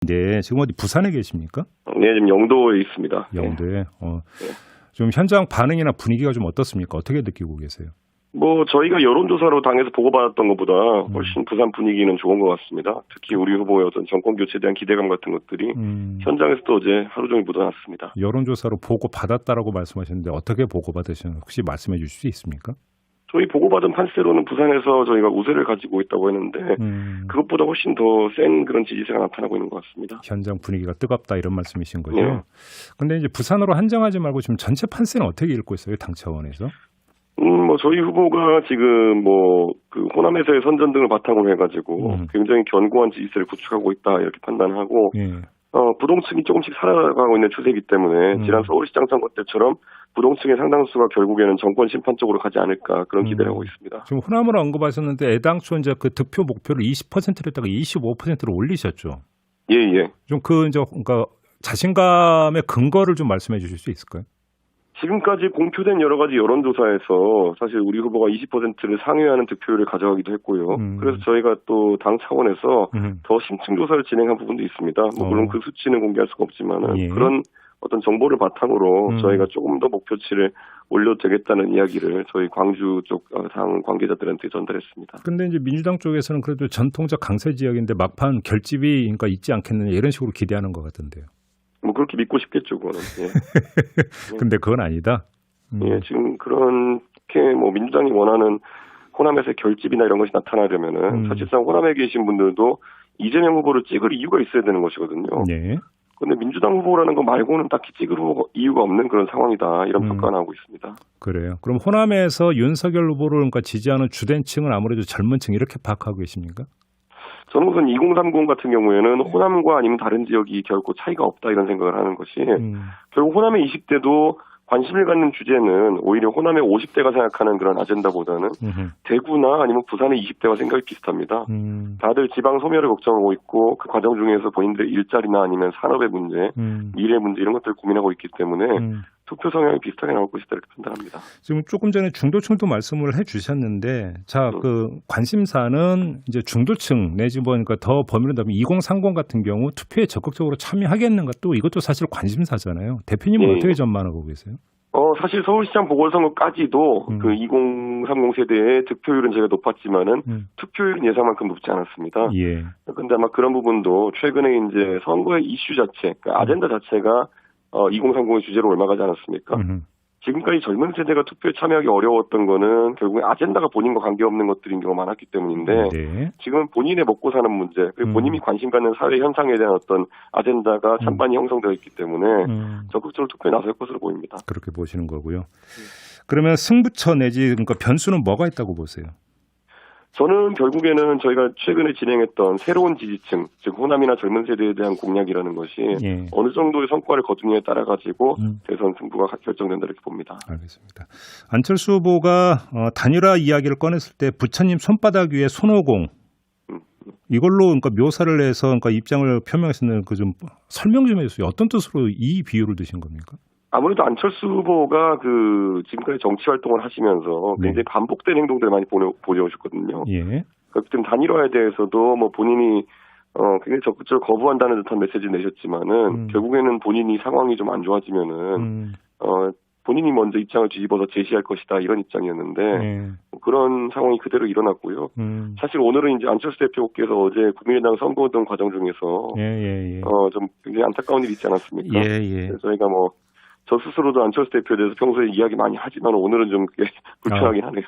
네, 지금 어디 부산에 계십니까? 네, 지금 영도에 있습니다. 영도에. 네. 좀 현장 반응이나 분위기가 좀 어떻습니까? 어떻게 느끼고 계세요? 뭐 저희가 여론조사로 당에서 보고받았던 것보다 훨씬 부산 분위기는 좋은 것 같습니다. 특히 우리 후보의 어떤 정권 교체에 대한 기대감 같은 것들이 현장에서도 어제 하루 종일 묻어났습니다. 여론조사로 보고받았다라고 말씀하셨는데 어떻게 보고받으셨는지 혹시 말씀해 주실 수 있습니까? 저희 보고받은 판세로는 부산에서 저희가 우세를 가지고 있다고 했는데 그것보다 훨씬 더 센 그런 지지세가 나타나고 있는 것 같습니다. 현장 분위기가 뜨겁다 이런 말씀이신 거죠? 네. 근데 이제 부산으로 한정하지 말고 지금 전체 판세는 어떻게 읽고 있어요? 당 차원에서? 뭐 저희 후보가 지금 뭐 그 호남에서의 선전 등을 바탕으로 해가지고 굉장히 견고한 지지세를 구축하고 있다 이렇게 판단하고 부동층이 조금씩 살아가고 있는 추세이기 때문에 지난 서울시장 선거 때처럼 부동층의 상당수가 결국에는 정권 심판 쪽으로 가지 않을까 그런 기대를 하고 있습니다. 지금 호남으로 언급하셨는데 애당초 이제 그 득표 목표를 20%를 25%로 올리셨죠? 예. 좀 그러니까 자신감의 근거를 좀 말씀해 주실 수 있을까요? 지금까지 공표된 여러 가지 여론조사에서 사실 우리 후보가 20%를 상회하는 득표율을 가져가기도 했고요. 그래서 저희가 또 당 차원에서 더 심층 조사를 진행한 부분도 있습니다. 물론 그 수치는 공개할 수가 없지만은 그런 어떤 정보를 바탕으로 저희가 조금 더 목표치를 올려도 되겠다는 이야기를 저희 광주 쪽 당 관계자들한테 전달했습니다. 근데 이제 민주당 쪽에서는 그래도 전통적 강세 지역인데 막판 결집이 그러니까 있지 않겠느냐 이런 식으로 기대하는 것 같은데요. 뭐 그렇게 믿고 싶겠죠, 그거는. 근데 그건 아니다. 예, 지금 그렇게 뭐 민주당이 원하는 호남에서의 결집이나 이런 것이 나타나려면은 사실상 호남에 계신 분들도 이재명 후보를 찍을 이유가 있어야 되는 것이거든요. 네. 근데 민주당 후보라는 거 말고는 딱히 찍을 이유가 없는 그런 상황이다. 이런 평가를 하고 있습니다. 그래요. 그럼 호남에서 윤석열 후보를 그러니까 지지하는 주된 층은 아무래도 젊은 층 이렇게 파악하고 계십니까? 저는 우선 2030 같은 경우에는 호남과 아니면 다른 지역이 결코 차이가 없다 이런 생각을 하는 것이 결국 호남의 20대도 관심을 갖는 주제는 오히려 호남의 50대가 생각하는 그런 아젠다보다는 대구나 아니면 부산의 20대와 생각이 비슷합니다. 다들 지방 소멸을 걱정하고 있고 그 과정 중에서 본인들의 일자리나 아니면 산업의 문제, 미래 문제 이런 것들을 고민하고 있기 때문에 투표 성향이 비슷하게 나올 것이다 이렇게 판단합니다. 지금 조금 전에 중도층도 말씀을 해주셨는데, 자, 그 관심사는 이제 중도층 내지 보니까 더 범위를 넓히면 2030 같은 경우 투표에 적극적으로 참여하겠는가 또 이것도 사실 관심사잖아요. 대표님은 어떻게 전망하고 계세요? 사실 서울시장 보궐선거까지도 그 2030 세대의 득표율은 제가 높았지만은 투표율은 예상만큼 높지 않았습니다. 예. 근데 아마 그런 부분도 최근에 이제 선거의 이슈 자체, 그러니까 아젠다 자체가 2030의 주제로 올라가지 않았습니까? 지금까지 젊은 세대가 투표에 참여하기 어려웠던 거는 결국에 아젠다가 본인과 관계없는 것들인 경우가 많았기 때문인데 지금은 본인의 먹고 사는 문제 그리고 본인이 관심 갖는 사회 현상에 대한 어떤 아젠다가 찬반이 형성되어 있기 때문에 적극적으로 투표에 나설 것으로 보입니다. 그렇게 보시는 거고요. 그러면 승부처 내지 그러니까 변수는 뭐가 있다고 보세요? 저는 결국에는 저희가 최근에 진행했던 새로운 지지층, 즉 호남이나 젊은 세대에 대한 공약이라는 것이 어느 정도의 성과를 거두느냐에 따라 가지고 대선 승부가 결정된다 이렇게 봅니다. 알겠습니다. 안철수 후보가 단일화 이야기를 꺼냈을 때 부처님 손바닥 위에 손오공 이걸로 그러니까 묘사를 해서 그러니까 입장을 표명했었는데 그 좀 설명 좀 해주세요. 어떤 뜻으로 이 비유를 드신 겁니까? 아무래도 안철수 후보가 그 지금까지 정치 활동을 하시면서 굉장히 반복된 행동들을 많이 보여오셨거든요. 그렇기 때문에 단일화에 대해서도 뭐 본인이 굉장히 적극적으로 거부한다는 듯한 메시지를 내셨지만은 결국에는 본인이 상황이 좀 안 좋아지면은 본인이 먼저 입장을 뒤집어서 제시할 것이다 이런 입장이었는데 그런 상황이 그대로 일어났고요. 사실 오늘은 이제 안철수 대표께서 어제 국민의당 선거등 과정 중에서 좀 굉장히 안타까운 일이 있지 않았습니까? 그래서 저희가 뭐 저 스스로도 안철수 대표에 대해서 평소에 이야기 많이 하지만 오늘은 좀 그게 불편하긴 하네요.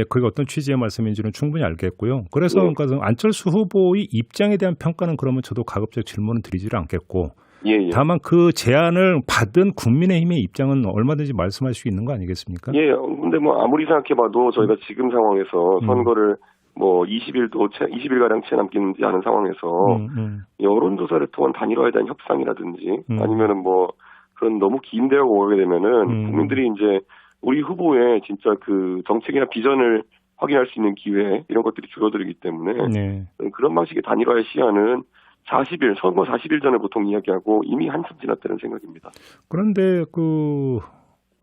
그게 어떤 취지의 말씀인지는 충분히 알겠고요. 그래서 그러니까 안철수 후보의 입장에 대한 평가는 그러면 저도 가급적 질문을 드리지를 않겠고 다만 그 제안을 받은 국민의힘의 입장은 얼마든지 말씀할 수 있는 거 아니겠습니까? 근데 뭐 아무리 생각해봐도 저희가 지금 상황에서 선거를 뭐 20일가량 채 남기지 않은 상황에서 여론조사를 통한 단일화에 대한 협상이라든지 아니면은 뭐 그런 너무 긴 대화가 오게 되면은 국민들이 이제 우리 후보의 진짜 그 정책이나 비전을 확인할 수 있는 기회 이런 것들이 줄어들기 때문에 그런 방식의 단일화의 시야는 40일, 선거 40일 전에 보통 이야기하고 이미 한참 지났다는 생각입니다. 그런데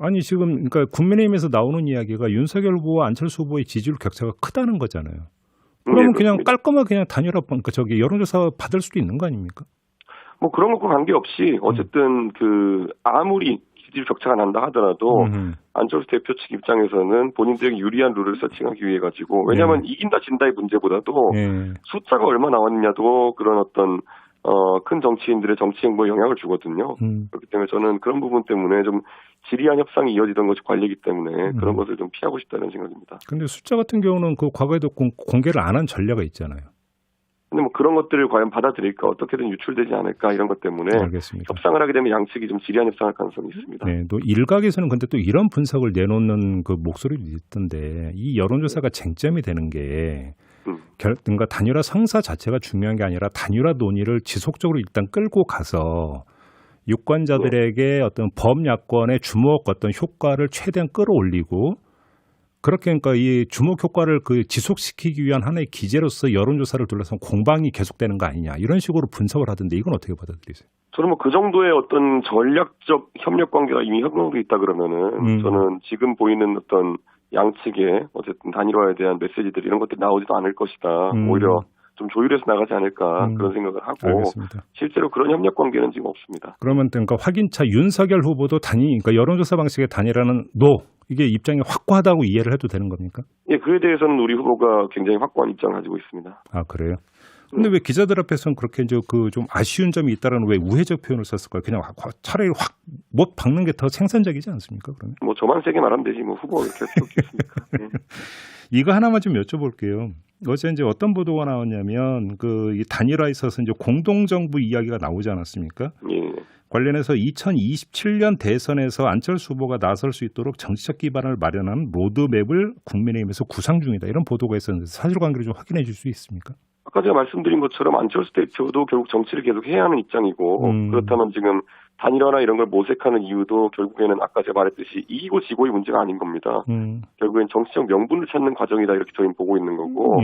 아니 지금 그러니까 국민의힘에서 나오는 이야기가 윤석열 후보와 안철수 후보의 지지율 격차가 크다는 거잖아요. 그러면 그냥 깔끔하게 그냥 단일화 여론조사 받을 수도 있는 거 아닙니까? 뭐 그런 것과 관계없이 어쨌든 아무리 지지율 격차가 난다 하더라도 안철수 대표 측 입장에서는 본인들에게 유리한 룰을 서칭하기 위해 가지고 왜냐하면 이긴다 진다의 문제보다도 숫자가 얼마 나왔느냐도 그런 어떤 큰 정치인들의 정치 행보에 영향을 주거든요. 그렇기 때문에 저는 그런 부분 때문에 좀 지리한 협상이 이어지던 것이 관례이기 때문에 그런 것을 좀 피하고 싶다는 생각입니다. 그런데 숫자 같은 경우는 그 과거에도 공개를 안 한 전례가 있잖아요. 근데 뭐 그런 것들을 과연 받아들일까 어떻게든 유출되지 않을까 이런 것 때문에 알겠습니다. 협상을 하게 되면 양측이 좀 지리한 협상할 가능성이 있습니다. 네, 또 일각에서는 근데 또 이런 분석을 내놓는 그 목소리도 있던데 이 여론조사가 쟁점이 되는 게 그러니까 단일화 성사 자체가 중요한 게 아니라 단일화 논의를 지속적으로 일단 끌고 가서 유권자들에게 어떤 범야권의 주목 어떤 효과를 최대한 끌어올리고 그렇게 그러니까 이 주목 효과를 지속시키기 위한 하나의 기제로서 여론조사를 둘러싼 공방이 계속되는 거 아니냐 이런 식으로 분석을 하던데 이건 어떻게 받아들이세요? 저는 뭐 그 정도의 어떤 전략적 협력 관계가 이미 형성돼 있다 그러면은 저는 지금 보이는 어떤 양측의 어쨌든 단일화에 대한 메시지들 이런 것들이 나오지도 않을 것이다. 오히려 좀 조율해서 나가지 않을까 그런 생각을 하고 알겠습니다. 실제로 그런 협력 관계는 지금 없습니다. 그러면 그러니까 확인차 윤석열 후보도 그러니까 여론조사 방식의 단일화는 이게 입장이 확고하다고 이해를 해도 되는 겁니까? 예, 그에 대해서는 우리 후보가 굉장히 확고한 입장을 가지고 있습니다. 아, 그래요? 근데 왜 기자들 앞에서는 그렇게 이제 좀 아쉬운 점이 있다라는 왜 우회적 표현을 썼을까요? 그냥 차라리 확 못 박는 게 더 생산적이지 않습니까? 그러면? 뭐 저만 세게 말하면 되지 뭐 후보가 이렇게 할 수 없겠습니까? 네. 이거 하나만 좀 여쭤볼게요. 어제 이제 어떤 보도가 나왔냐면 이 단일화에 있어서 이제 공동정부 이야기가 나오지 않았습니까? 예. 관련해서 2027년 대선에서 안철수 후보가 나설 수 있도록 정치적 기반을 마련한 로드맵을 국민의힘에서 구상 중이다. 이런 보도가 있었는데 사실관계를 좀 확인해 줄 수 있습니까? 아까 제가 말씀드린 것처럼 안철수 대표도 결국 정치를 계속 해야 하는 입장이고 그렇다면 지금 단일화나 이런 걸 모색하는 이유도 결국에는 아까 제가 말했듯이 이기고 지고의 문제가 아닌 겁니다. 결국엔 정치적 명분을 찾는 과정이다 이렇게 저희는 보고 있는 거고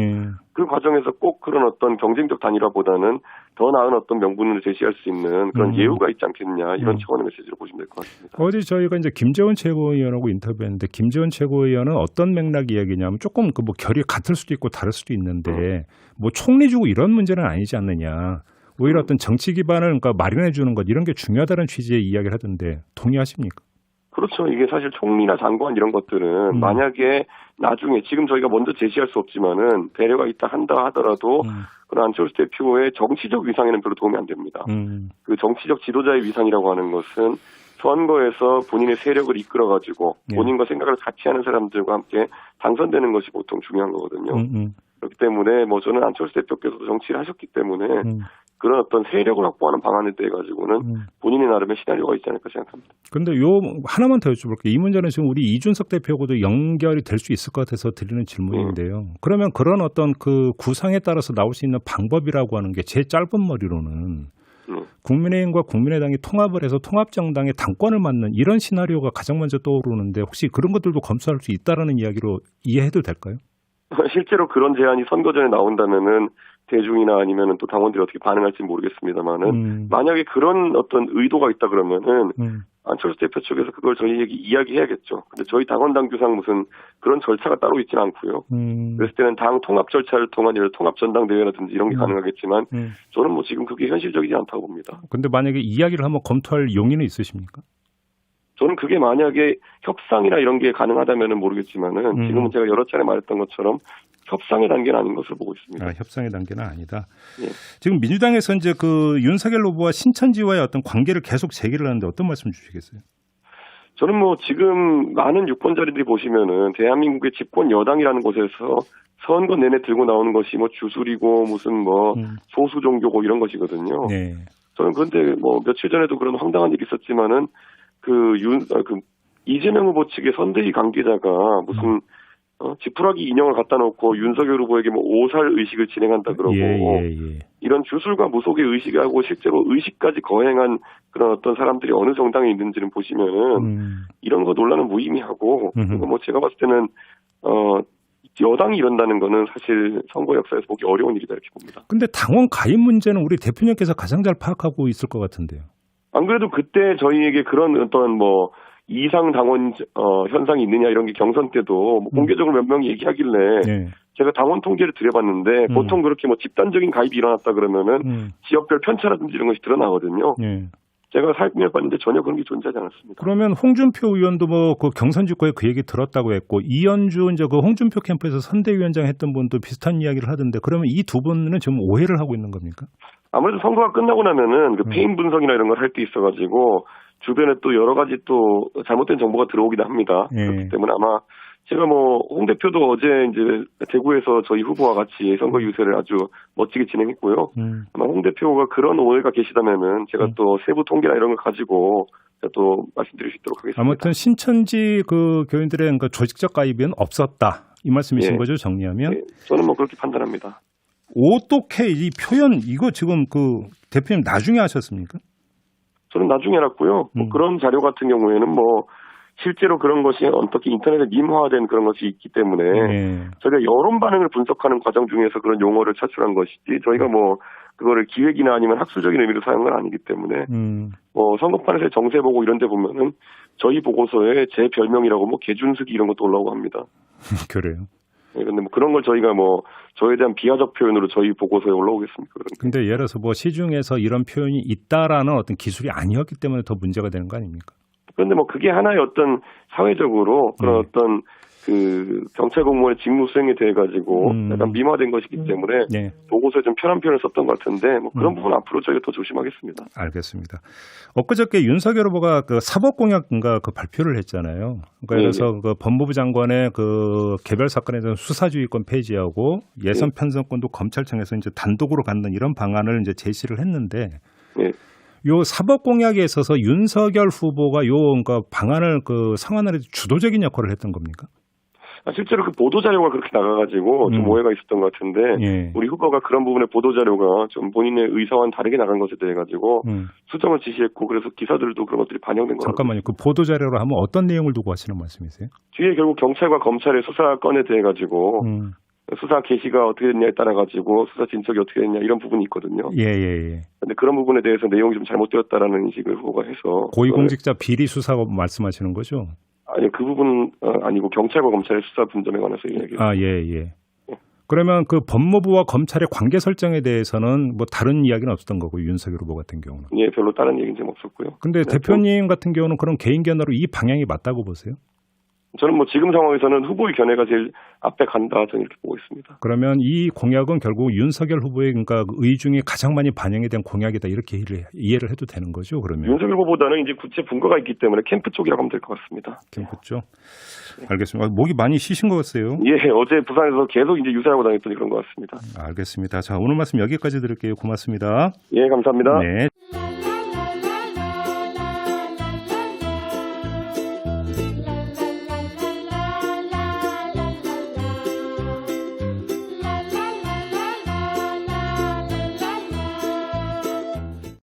그 과정에서 꼭 그런 어떤 경쟁적 단일화보다는 더 나은 어떤 명분을 제시할 수 있는 그런 예우가 있지 않겠냐 이런 차원의 메시지로 보시면 될 것 같습니다. 어제 저희가 이제 김재원 최고위원하고 인터뷰했는데 김재원 최고위원은 어떤 맥락 이야기냐면 조금 뭐 결이 같을 수도 있고 다를 수도 있는데 뭐 총리 주고 이런 문제는 아니지 않느냐. 오히려 어떤 정치 기반을 그러니까 마련해 주는 것 이런 게 중요하다는 취지의 이야기를 하던데 동의하십니까? 그렇죠. 이게 사실 총리나 장관 이런 것들은 만약에 나중에 지금 저희가 먼저 제시할 수 없지만은 배려가 있다 한다 하더라도 그런 안철수 대표의 정치적 위상에는 별로 도움이 안 됩니다. 그 정치적 지도자의 위상이라고 하는 것은 선거에서 본인의 세력을 이끌어가지고 본인과 생각을 같이 하는 사람들과 함께 당선되는 것이 보통 중요한 거거든요. 그렇기 때문에 뭐 저는 안철수 대표께서도 정치를 하셨기 때문에 그런 어떤 세력을 확보하는 방안에 대해 가지고는 본인의 나름의 시나리오가 있지 않을까 생각합니다. 그런데 하나만 더 여쭤볼게요. 이 문제는 지금 우리 이준석 대표하고도 연결이 될 수 있을 것 같아서 드리는 질문인데요. 그러면 그런 어떤 그 구상에 따라서 나올 수 있는 방법이라고 하는 게 제 짧은 머리로는 국민의힘과 국민의당이 통합을 해서 통합정당의 당권을 맡는 이런 시나리오가 가장 먼저 떠오르는데 혹시 그런 것들도 검토할 수 있다라는 이야기로 이해해도 될까요? 실제로 그런 제안이 선거 전에 나온다면은 대중이나 아니면은 또 당원들이 어떻게 반응할지 모르겠습니다만은 만약에 그런 어떤 의도가 있다 그러면은 안철수 대표 측에서 그걸 저희에게 이야기해야겠죠. 근데 저희 당원 당규상 무슨 그런 절차가 따로 있지는 않고요. 그랬을 때는 당 통합 절차를 통한 통합 전당대회라든지 이런 게 가능하겠지만 저는 뭐 지금 그게 현실적이지 않다고 봅니다. 근데 만약에 이야기를 한번 검토할 용의는 있으십니까? 저는 그게 만약에 협상이나 이런 게 가능하다면은 모르겠지만은 지금은 제가 여러 차례 말했던 것처럼 협상의 단계는 아닌 것으로 보고 있습니다. 아, 협상의 단계는 아니다. 예. 지금 민주당에서 이제 윤석열 후보와 신천지와의 어떤 관계를 계속 제기를 하는데 어떤 말씀 주시겠어요? 저는 뭐 지금 많은 유권자들이 보시면은 대한민국의 집권 여당이라는 곳에서 선거 내내 들고 나오는 것이 뭐 주술이고 무슨 뭐 소수 종교고 이런 것이거든요. 네. 저는 그런데 뭐 며칠 전에도 그런 황당한 일이 있었지만은 이재명 후보 측의 선대위 관계자가 무슨 지푸라기 인형을 갖다 놓고 윤석열 후보에게 뭐 오살 의식을 진행한다 그러고 이런 주술과 무속의 의식하고 실제로 의식까지 거행한 그런 어떤 사람들이 어느 정당에 있는지는 보시면은 이런 거 논란은 무의미하고 그리고 뭐 제가 봤을 때는 여당이 이런다는 거는 사실 선거 역사에서 보기 어려운 일이다 이렇게 봅니다. 근데 당원 가입 문제는 우리 대표님께서 가장 잘 파악하고 있을 것 같은데요. 안 그래도 그때 저희에게 그런 어떤 뭐 이상 당원 현상이 있느냐 이런 게 경선 때도 뭐 공개적으로 몇 명이 얘기하길래 제가 당원 통계를 드려봤는데 보통 그렇게 뭐 집단적인 가입이 일어났다 그러면은 지역별 편차라든지 이런 것이 드러나거든요. 제가 살펴 봤는데 전혀 그런 게 존재하지 않았습니다. 그러면 홍준표 의원도 뭐 그 경선 직후에 그 얘기 들었다고 했고 이현주 이제 그 홍준표 캠프에서 선대위원장 했던 분도 비슷한 이야기를 하던데 그러면 이 두 분은 지금 오해를 하고 있는 겁니까? 아무래도 선거가 끝나고 나면은 그 페인 분석이나 이런 걸 할 게 있어가지고 주변에 또 여러 가지 또 잘못된 정보가 들어오기도 합니다. 그렇기 때문에 아마 제가 뭐 홍 대표도 어제 이제 대구에서 저희 후보와 같이 선거 유세를 아주 멋지게 진행했고요. 아마 홍 대표가 그런 오해가 계시다면은 제가 또 세부 통계나 이런 걸 가지고 제가 또 말씀드릴 수 있도록 하겠습니다. 아무튼 신천지 그 교인들의 그러니까 조직적 가입은 없었다 이 말씀이신 거죠, 정리하면? 저는 뭐 그렇게 판단합니다. 어떻게 이 표현 이거 지금 그 대표님 나중에 하셨습니까? 저는 나중에 해놨고요. 뭐 그런 자료 같은 경우에는 뭐 실제로 그런 것이 어떻게 인터넷에 밈화된 그런 것이 있기 때문에 저희가 여론 반응을 분석하는 과정 중에서 그런 용어를 차출한 것이지 저희가 뭐 그거를 기획이나 아니면 학술적인 의미로 사용한 건 아니기 때문에 뭐 선거판에서 정세 보고 이런 데 보면은 저희 보고서에 제 별명이라고 뭐 개준숙이 이런 것도 올라오고 합니다. 그래요. 그런데 뭐 그런 걸 저희가 뭐 저에 대한 비하적 표현으로 저희 보고서에 올라오겠습니까? 근데 예를 들어서 뭐 시중에서 이런 표현이 있다라는 어떤 기술이 아니었기 때문에 더 문제가 되는 거 아닙니까? 그런데 뭐 그게 하나의 어떤 사회적으로 그런 어떤 그 경찰 공무원의 직무 수행에 대해 가지고 약간 미화된 것이기 때문에 보고서에 좀 편한 표현을 썼던 것 같은데 뭐 그런 부분 앞으로 저희가 더 조심하겠습니다. 알겠습니다. 엊그저께 윤석열 후보가 그 사법공약인가 그 발표를 했잖아요. 그러니까 그래서 그 법무부 장관의 그 개별 사건에 대한 수사주의권 폐지하고 예선 편성권도 검찰청에서 이제 단독으로 갖는 이런 방안을 이제 제시를 했는데. 요 사법 공약에 있어서 윤석열 후보가 요 그러니까 방안을 그 상환을 해서 주도적인 역할을 했던 겁니까? 실제로 그 보도 자료가 그렇게 나가가지고 좀 오해가 있었던 것 같은데 우리 후보가 그런 부분에 보도 자료가 좀 본인의 의사와는 다르게 나간 것에 대해 가지고 수정을 지시했고 그래서 기사들도 그런 것들이 반영된 거라고. 잠깐만요. 그 보도 자료로 하면 어떤 내용을 두고 하시는 말씀이세요? 뒤에 결국 경찰과 검찰의 수사 건에 대해 가지고. 수사 개시가 어떻게 됐냐에 따라 가지고 수사 진척이 어떻게 됐냐 이런 부분이 있거든요. 그런데 그런 부분에 대해서 내용이 좀 잘못되었다라는 인식을 후보가 해서 고위공직자 비리 수사 말씀하시는 거죠? 아니요, 그 부분 아니고 경찰과 검찰의 수사 분점에 관해서 이야기를. 그러면 그 법무부와 검찰의 관계 설정에 대해서는 뭐 다른 이야기는 없었던 거고 윤석열 후보 같은 경우는. 별로 다른 얘기는 좀 없었고요. 근데 대표님 같은 경우는 그런 개인 견해로 이 방향이 맞다고 보세요? 저는 뭐 지금 상황에서는 후보의 견해가 제일 앞에 간다 저는 이렇게 보고 있습니다. 그러면 이 공약은 결국 윤석열 후보의 그러니까 의중이 가장 많이 반영이 된 공약이다 이렇게 이해를 해도 되는 거죠? 그러면 윤석열 후보보다는 이제 구체 분과가 있기 때문에 캠프 쪽이라고 하면 될 것 같습니다. 캠프 쪽. 알겠습니다. 목이 많이 쉬신 것 같아요. 어제 부산에서 계속 이제 유세하고 다녔더니 그런 것 같습니다. 알겠습니다. 자, 오늘 말씀 여기까지 드릴게요. 고맙습니다. 감사합니다. 네.